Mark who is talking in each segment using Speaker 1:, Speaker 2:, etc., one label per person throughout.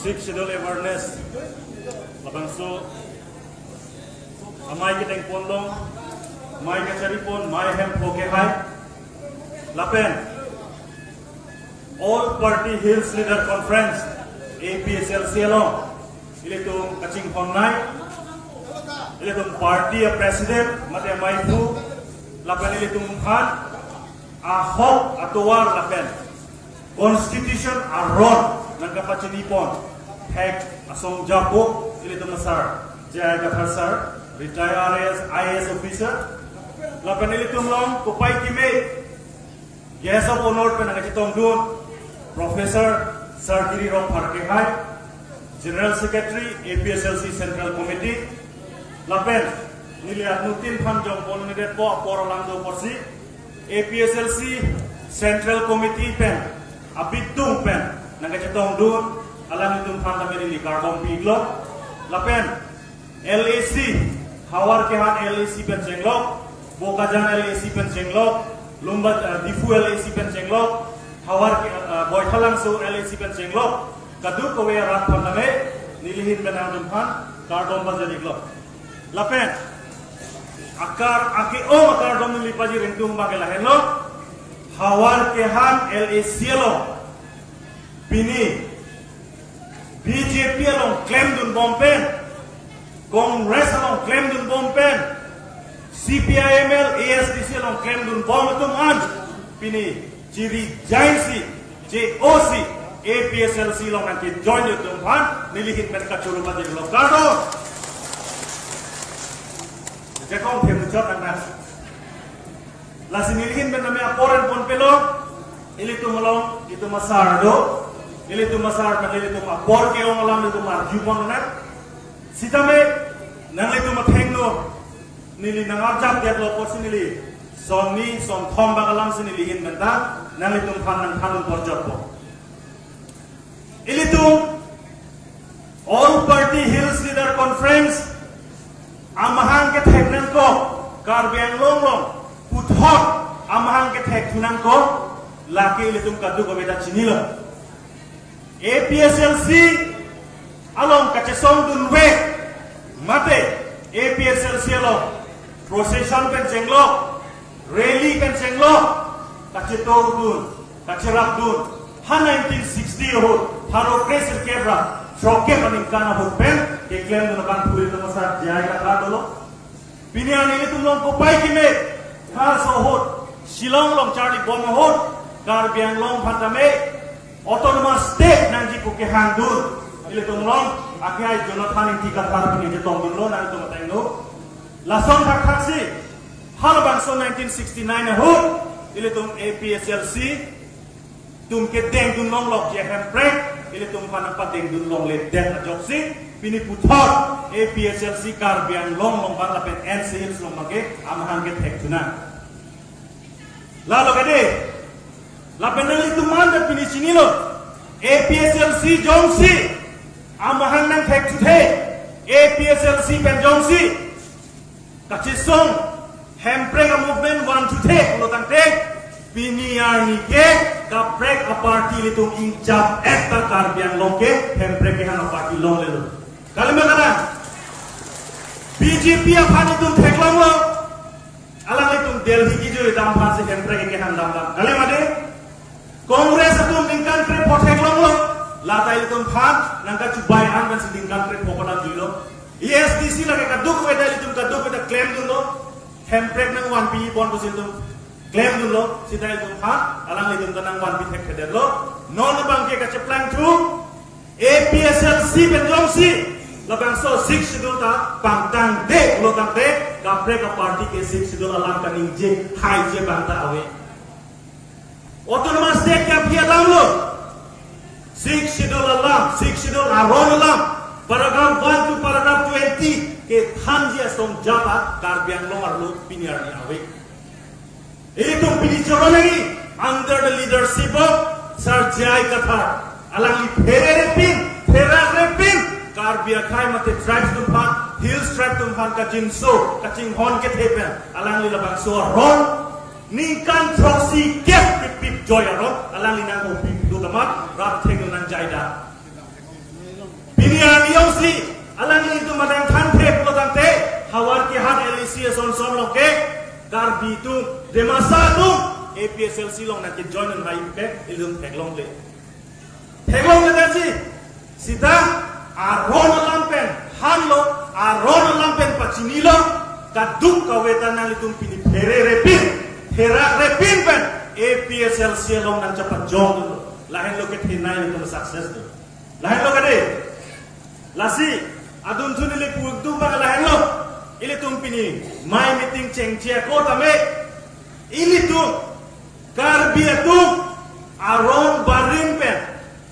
Speaker 1: Sixth Schedule awareness labang so amai kita yang pondong mai kacari pon mai hem poke hai lapen all party hills leader conference APSLC along ilitung kacing honai ilitung party president mate mai fu lapen ilitung khan ahok atuar lapen constitution aron nangkapacini pon hek asong japo ilitung masar jaya gathar sir retired IAS officer lapan ilitung long kupai kime guest of honor pe nangkitong dun Professor Sir Giri Rong Parkehai General Secretary APSLC Central Committee lapen nilihat nutin panjang pon nidet po porolang do porsi APSLC Central Committee pen abitung pen nangkitong dun alam itung pandamiri karbon piglo lapen LAC hawar kehan LAC pen jenglok bokajan LAC pen jenglok lumbat difu LAC pen jenglok hawar boythalang so LAC pen jenglok kadu kowe rat pandame nilihin benang pan karbon bazari glok lapen akar ake o karbon nilipaji ringtung bagela hello hawar kehan LAC lo bini BJP along claim dun bompen Congress along claim dun bompen CPIML ASDC along claim dun bom tum an pini ciri jainsi JOC APSLC along nanti join tum han nilihin mereka curu bagi lokado jekong tem jot anas lasi nilihin bename aporen pon pelo ili tumolong itu masardo ili tu masar na ili tu ma por ke ong alam itu ma jupon na sitame nang ili tu ma thengno nili nang arjap dia lo por sinili sonni son thom ba alam sinili hin menta nang ili tu phan nang phan por jot po ili tu all party hills leader conference amahang ke theknan ko karbiang long puthok amahang ke theknan ko laki ili tu kadu ko beda chinilo APSLC along kacesong dunwe mate APSLC along procession pen jenglok rally pen jenglok kacetong dun kacerap dun ha 1960 ho tharo kresil kebra shoke maningkana ho pen ke claim dun kan puri to masar jaya ka dolo pinian ini tumlong ko pai kime ha so ho Shillong long Charlie Bom ho Karbiang long phandame autonomous state nang jiku ke handul ile tumlong akhai Jonathan intika par ni je tonglo nang tum taino lason thak thaksi hal bangso 1969 ho ile tum APSLC tum ke deng dun long lok je hem prek ile tum pan pa deng dun long le den joksi pini puthor APSLC Karbiang long ban la pen NCL long mage amhang ke thek tuna lalu kade lapen itu manda pini sini lo APSLC jongsi amahan nang thek tuthe APSLC pen jongsi kachisong hempreng movement one tuthe lo tangte pini arni ke kaprek a party litung injap eta Karbiang longke hempreng ke hana party long lelo kalima kana BJP aphan itu thek long lo alang litung Delhi ki jo dam phan se hempreng ke han dam kalima de Congress atum lingkan tre pothek long lo latai litum phan nangka cubai an kan lingkan tre pokona duilo ESDC lage kaduk weda litum kaduk weda claim dun lo hemprek nang 1P bon posin tum claim dun lo sita litum phan alang litum tanang 1P thek kheder lo non bangke ka ceplang tu APSLC benjongsi labang so 6 schedule ta pangtang de lo tang de kaprek ka party ke 6 schedule alam kan inje hai je bangta awe autonomous state क्या किया दाम लो 6 schedule alam 6 schedule aron alam paragraph 1 to paragraph 20 के थांजी असों जाता Karbiang long arlo piniar ni awe itu pini choro lagi under the leadership of Sir Jai Kathar alang li phere repin Karbiang khai mate tribes tumpan hills tribe tumpan kacing so kacing hon ke thepen alang li labang so ron ningkan proxy get pip joy aro alang linang pip do tamat rap theng nan jaida isi son loke karbi tu demasa tu APSLC long nanti join dan hai ke ilum teklong le tadi sida aron lampen hanlo aron lampen pachinilo kaduk kawetana litum pini hera repin pen APSLC long nan cepat join dulu lain lo ke tinai itu sukses tu lain lo kade lasi adun tu nili puak tu bang lain lo ili tumpini mai meeting cengcia ko tame ili tu karbia tu aron barin pen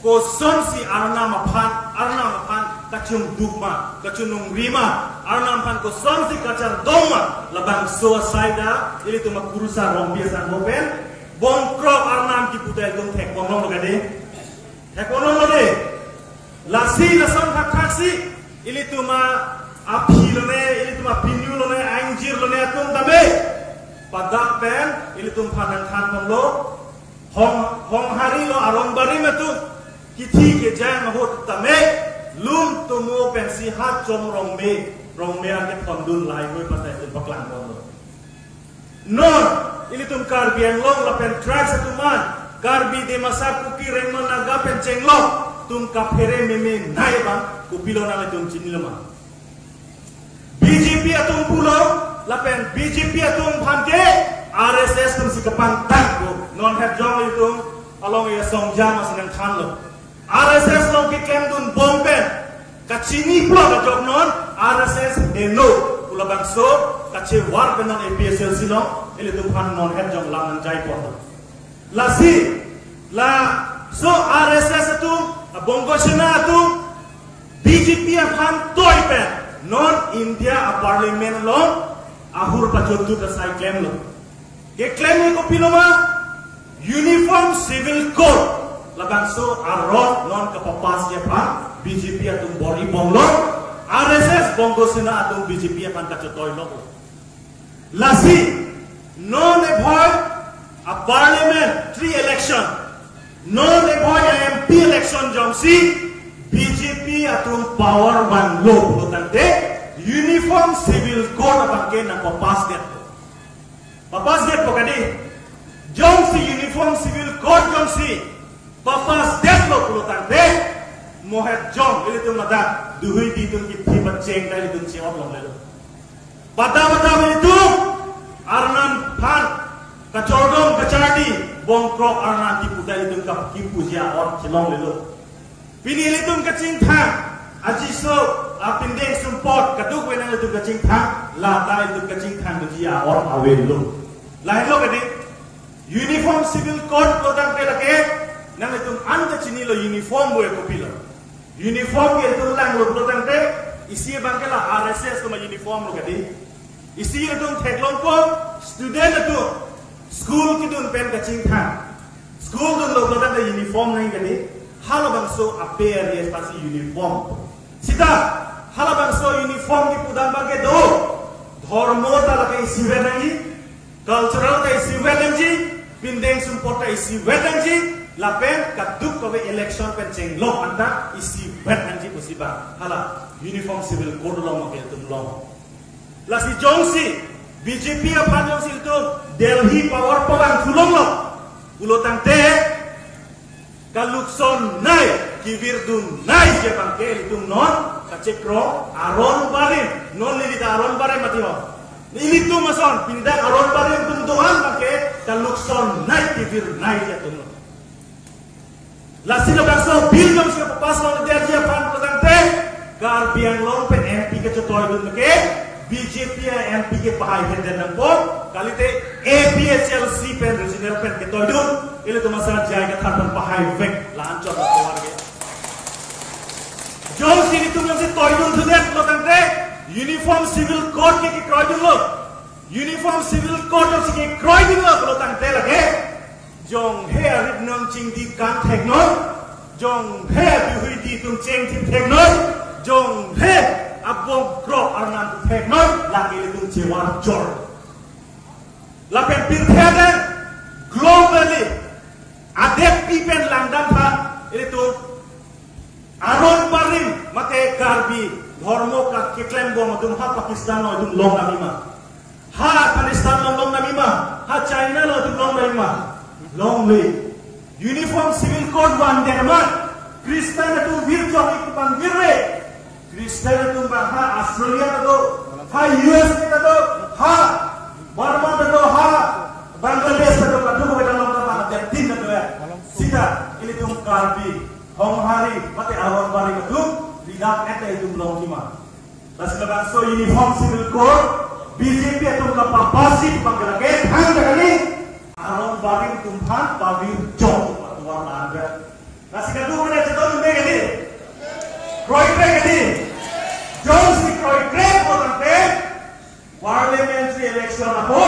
Speaker 1: ko sonsi arna mapan kacung dukma kacung rima arna mapan ko sonsi kacar doma labang suicida ili tu makurusa rombia san mopen bongkrok arnam ki putai tum tek bonong logade tek bonong lode lasi lasan taksi ili tu ma api lone ili tu ma pinyu lone anjir lone atum tabe padak pen ili tu panan kan lo hong hari lo arong bari metu kiti ke jang hot tame lum tu mo pensi hat chom rong me ake pondun lai moi patai tu baklang lo non ili tum karbi ang long la pen track sa tuman karbi de masak kuki rengman naga pen cenglo tum kapere meme nai bang kupilo na tum chinilama BJP atum pulo la pen BJP atum phamke RSS tum sikapang tangko non het jong itu along ya song jama sinang khan lo RSS long ki kem dun bomben kachini pulo ka jok non RSS eno pula bangso kache war benon APSLC long ili tu phan non het jong lam jai po la si la so RSS tu bongo sena tu BJP phan toy pen non India a parliament long ahur pachotu ka sai claim lo ke claim ko piloma uniform civil code la bangso arot non ka papas ya pa BJP atum bori bonglo RSS bongo sena atum BJP phan ka chotoy lo lasi non avoid a parliament 3 election non avoid MP election jomsi BJP atum power one law tante uniform civil code abangke na papas get pokadi jomsi uniform civil code jomsi papas det lo tante mohet jom ili tum nada duhui di tum ki thibat cheng dai tum chewap long lelo bata itu arnan phan kacordom kacadi bongkrok arnan ti pudai tum ka ki pujia or chilong lelo pini litum kacing thang ajiso apindeng sumpot kaduk wenang litum kacing thang la ta litum kacing thang dia or awen lo lain lo kadi uniform civil code lo tang pe lake nang litum anda chini lo uniform boy ko pilo uniform ke tu lang lo tang pe isi bangkela RSS ko ma uniform lo kadi isi litum theklong ko student tu school ki dun pen kacing thang school dun lo tang pe uniform nai kadi halabang so appear yes pasi uniform sida halabang so uniform di pudang bage do dharmo ta la kai sivenangi cultural kai sivenangi pindeng sumpota isi vedangi lapen kaduk kowe election pen cenglo anta isi vedangi posiba hala uniform civil code lo makel tum lo la si jongsi BJP apa jongsi itu Delhi power pawang tulong lo ulotang te kalukson nai kivirdun nai je bangke itu non kacekro aron barin non lilita aron barin mati ho ini tu mason pindah aron barin tum tuhan bangke kalukson nai kivir nai je tum lasi lo bangso bil jom siapa pas lo dia je pan petante kar biang long pen MP ke cotoy dun ke BJP MP ke pahai henden nangpo kali te APSLC pen regional pen ke toy dun ile tu masalah jaga tharpan pahai vek lan chot lo warge jom sini tu jom si toy dun tu net lo tante uniform civil code ke kroy dun lo uniform civil code jom si ke kroy dun lo tante lage jong he arit nang ching di kan teknon jong he bi hui di tum cheng ti teknon jong he abong kro arnan teknon lagi itu cewar jor lapen pirtheden globally adep pipen langdam tha itu aron parim mate karbi dharmo ka kiklem bo madum ha Pakistan no dum long amima ha Afghanistan long namima ha China lo tu long namima long le uniform civil code wan derman Kristen tu virjo itu bang virre Kristen tu bang ha Australia tu ha US tu ha Burma tu ha Bangladesh tu kadu ko dalam nama dan tin tu ya sida ini tu karbi honghari mate awang bari tu lidak eta itu long lima Lalu so uniform civil code BJP itu kapapasi panggerake hang kali arong baring tumhan babir jong tuan anda nasi kadu mana cetok lumbe kali Roy Craig kali Jones di Roy Craig potante parliamentary election apa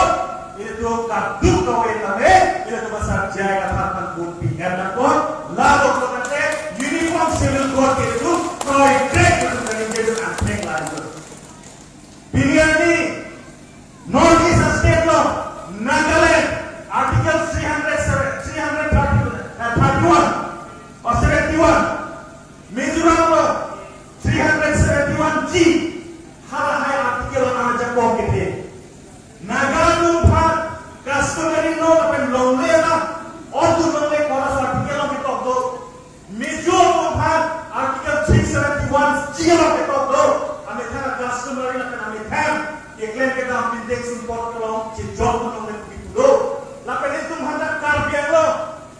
Speaker 1: itu kadu kau etame itu besar jaya katakan pun PM nakon lalu potante uniform civil code itu Roy Craig itu menjadi antek lagi pilihan ini North East State Law Nagaland Article 331 or 71 Mizoram Law 371G hal-hal artikel yang ada jangkau kita Nagaland Umpan customary law tapi long-lera ordu long-lera kalau artikel yang kita tahu Mizoram Umpan artikel 371G yang kita tahu Amerika customary yang Amerika iklan kita ambil support kalau cicok menolak itu lapan itu hendak karbian lo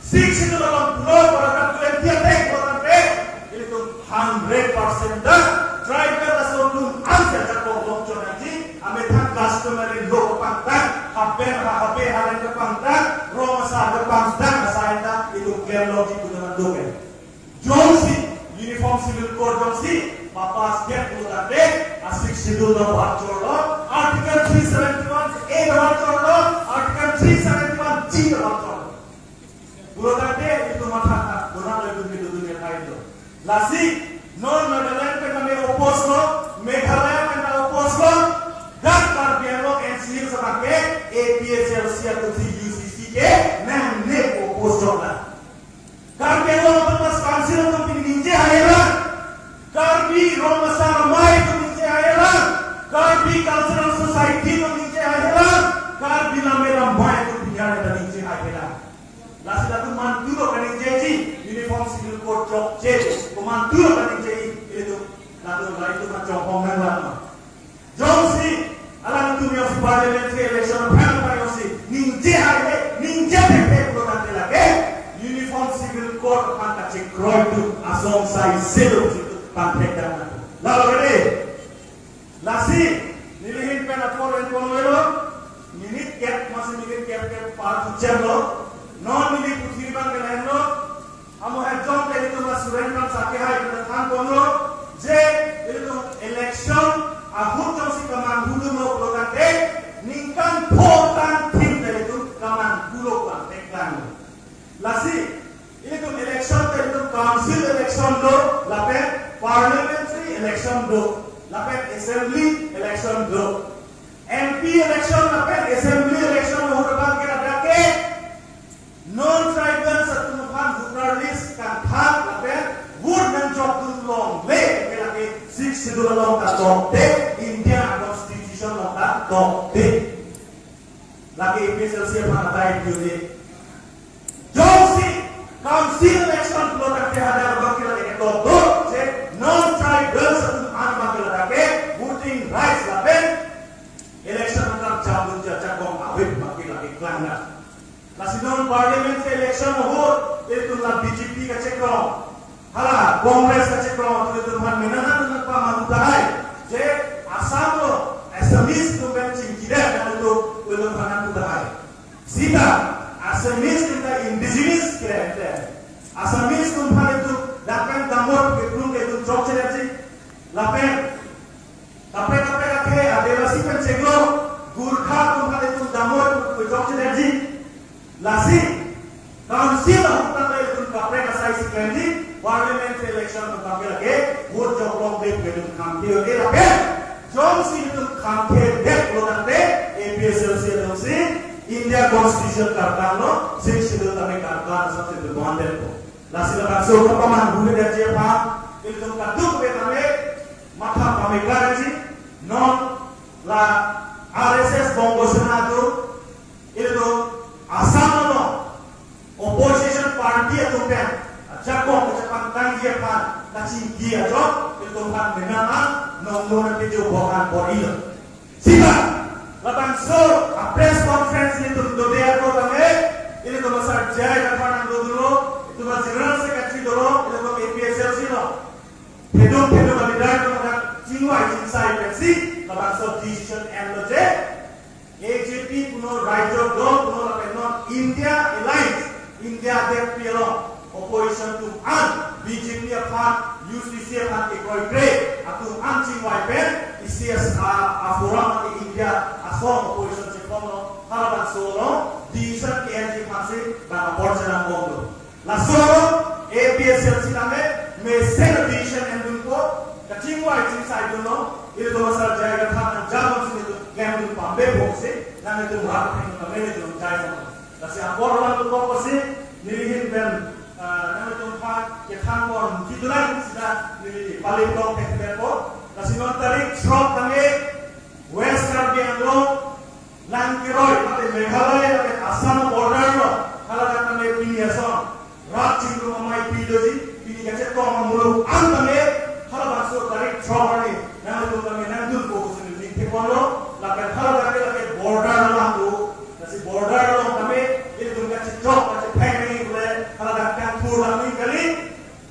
Speaker 1: 6 itu dalam pulau para kalian dia take orang ini tu 100% dah driver asal tu answer cakap lokcon nanti Amerika customary lo pangtang haber hari ke pangtang Roma sa pangtang asaita itu clear logic dengan doken Jonesy uniform civil code Jonesy Papas get to that day, asik sidul no bacor lo, artikel 371A no bacor lo, artikel 371G no bacor lo. Buat that day itu mata, bukan lagi dunia lain lo. Lasi, non Nagaland kan kami opos lo, Meghalaya kan kami opos lo, dan karbian lo NCL sebagai APHLC atau UCC ke, nah ne opos jola. Karbian lo tempat kansil untuk pinjai ayah. Karbi Roma Saramai itu नीचे आएगा, Karbi Cultural Society itu नीचे आएगा, Karbi Lamera Mai itu biar ada नीचे आएगा. Lalu satu manturo kan नीचे जी, uniform civil code job J, manturo kan नीचे itu, lalu itu macam hongan lama. Johnsi, alam itu yang parliamentary election panel pariosi, नीचे आए, नीचे देखते kalau nanti lagi, uniform civil code pantas cekroy itu asong sai selo. Pantek dan lalu ini lasi nilihin pena foreign konwelo minit cap masih minit cap part jam lo non minit putri bang kelain lo amo hajom dari itu masuren kan sakit hai kita kan konlo je itu election ahur jam si kaman hulu lo protante ningkan potan tim dari itu kaman hulu pantek kan lasi itu election dari itu council election lo lapet parliamentary election do, lapet assembly election do, MP election lapet assembly election do hurufan kita dake non-tribal satu nuhan voter list kan hak lapet wood dan job tu long le lagi 6 schedule long tak tote India constitution long tak tote lagi episode mana baik juga Johnsi council election lo tak ada bakal lagi tote non-tribal satu anak lelaki voting rights lapen election untuk cabut jajak kong awet bagi lagi kelana. Nasi non parliamentary election itu lah BJP kecekong, halah Kongres kecekong itu tuhan menahan dengan paman utahai. Je asam lo Asamis tu bencin tidak dan itu belum paman utahai. Sita Asamis kita indigenous kira Asamis tu paman itu dapat damor kedung kedung job cerita lapen tapi adevasi penceglo Gurkha tumpah itu damor job cerita lasi council hutan itu kapre kasai sekendi parliamentary election tumpah lagi vote job long deh kedung kampi oke lapen Johnson itu kampi deh lotan deh APSLC itu India Constitution kartan lo sih itu tapi kartan sampai itu bandel ko Nasi lepas so kepaman bule dari Jepang itu kadung betame maka pamekaji non la RSS Bongo kasih dia job itu kan dengan nongol video bohong boriyo. Siapa? Lapan so press conference itu dia ko kami ini to masar jaya kapan dulu itu mas general secretary dulu itu ko APSLC lo. Pedung kami dah ko nak cingwai inside pensi lapan so decision and loje AJP puno right job do puno lapan India alliance India there pilo opposition to BJP upon UCC upon equal grade atau anjing wipen isias afurang di India asal opposition sekolah harapan solo di sana KNG masih bang porcelain bondo. Langsung APSLC name mesin division endungko kacing wajib saya dulu itu masalah jaga tangan jalan sini tu game tu pambe boxe name tu rapat ini kami itu jaga. Tapi apa orang tu kau pasti nilihin ben name tu pak yang orang titulan sudah nilih paling top teknikal. Kasi non tarik strong kami West Karbi Anglo Langkiroy mati Meghalaya mati Assam border lo halakan kami piniason rat cinggu mamai pidoji pini kacet kong mamulu ang kami halakan so tarik strong ni nang tu kami nang tu fokus ni lingke kono lakan halakan kami lakan border lo tu kasi border lo kami ini tu kacet strong kacet pengen boleh halakan kan pulang ni kali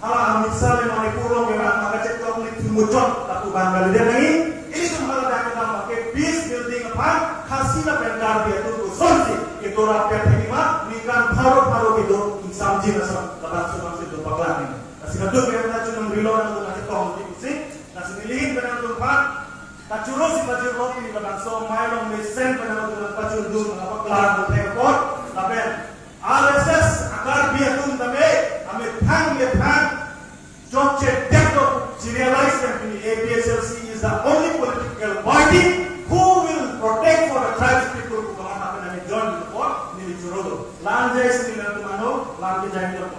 Speaker 1: halakan misalnya mani pulang memang kacet strong ni tumucot bangga dia lagi ini semua dah kita pakai peace building apa hasilnya pendar dia tu sonsi itu rakyat ini mah nikan paru itu samji nasa lepas semua itu baklan ini nasi kaduk yang kita cuma reload dan nasi tong di sini nasi milihin dengan tempat tak curus di baju roti ini lepas so main mesen dengan tempat curus apa kelar tu telepon tapi RSS agar dia tu tapi kami thang Jochet Dekto realized that the APSLC is the only political party who will protect for the tribes people who come up and join the court. Nili Churodo. Lanjai sini nanti mano, lanjai jangan